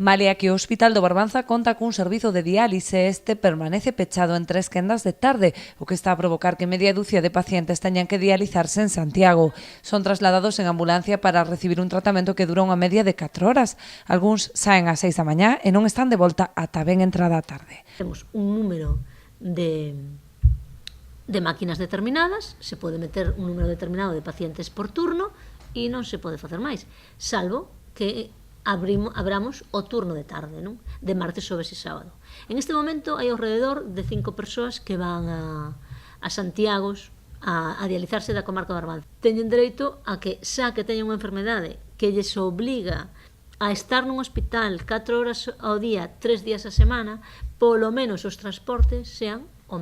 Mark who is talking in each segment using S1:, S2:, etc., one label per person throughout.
S1: Malia que o Hospital do Barbanza conta cun servizo de diálise, este permanece pechado en 3 quendas de tarde, o que está a provocar que media dúcia de pacientes teñan que dializarse en Santiago. Son trasladados en ambulancia para recibir un tratamento que dura unha media de 4 horas. Algúns saen ás 6 da mañá e non están de volta ata ben entrada a tarde.
S2: Temos un número de máquinas determinadas, se pode meter un número determinado de pacientes por turno e non se pode facer máis, salvo que abramos o turno de tarde, non? De martes, xoves e sábado. En este momento hai ao rededor de 5 persoas que van a Santiago a dializarse da comarca do Barbanza. Teñen dereito a que, xa que teñen unha enfermedade que lles obliga a estar nun hospital 4 horas ao día, 3 días a semana, polo menos os transportes sean o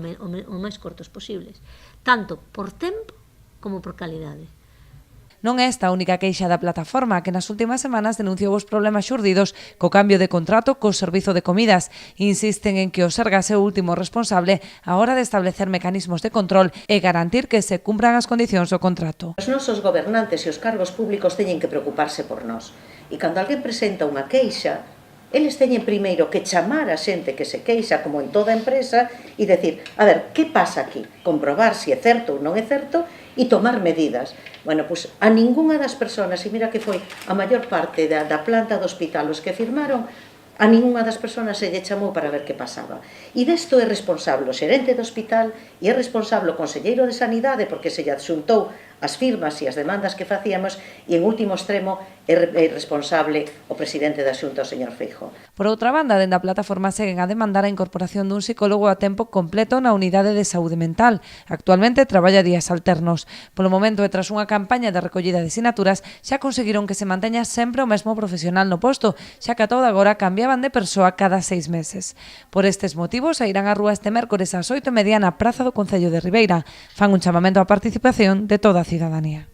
S2: máis cortos posibles, tanto por tempo como por calidade.
S1: Non é esta a única queixa da plataforma, que nas últimas semanas denunciou os problemas xurdidos co cambio de contrato co servizo de comidas. Insisten en que o Sergas é o último responsable á hora de establecer mecanismos de control e garantir que se cumpran as condicións do contrato.
S3: Os nosos gobernantes e os cargos públicos teñen que preocuparse por nós. E cando alguén presenta unha queixa, eles teñen primeiro que chamar a xente que se queixa, como en toda empresa, e decir, a ver, que pasa aquí? Comprobar se é certo ou non é certo e tomar medidas. Bueno, pois a ningunha das persoas, e mira que foi a maior parte da planta do hospital os que firmaron, a ningunha das persoas se lle chamou para ver que pasaba. E desto é responsable o xerente do hospital e é responsable o conselleiro de Sanidade porque se lle adxuntou as firmas e as demandas que facíamos e en último extremo é responsable o presidente da Xunta, o señor Feijóo.
S1: Por outra banda, dende a plataforma seguen a demandar a incorporación dun psicólogo a tempo completo na unidade de saúde mental. Actualmente traballa días alternos. Polo momento e tras unha campaña de recollida de sinaturas xa conseguiron que se manteña sempre o mesmo profesional no posto, xa que a toda agora cambiaban de persoa cada 6 meses. Por estes motivos, sairán á rúa este mércores ás 8:30 na Praza do Concello de Ribeira. Fan un chamamento á participación de toda a cidadanía.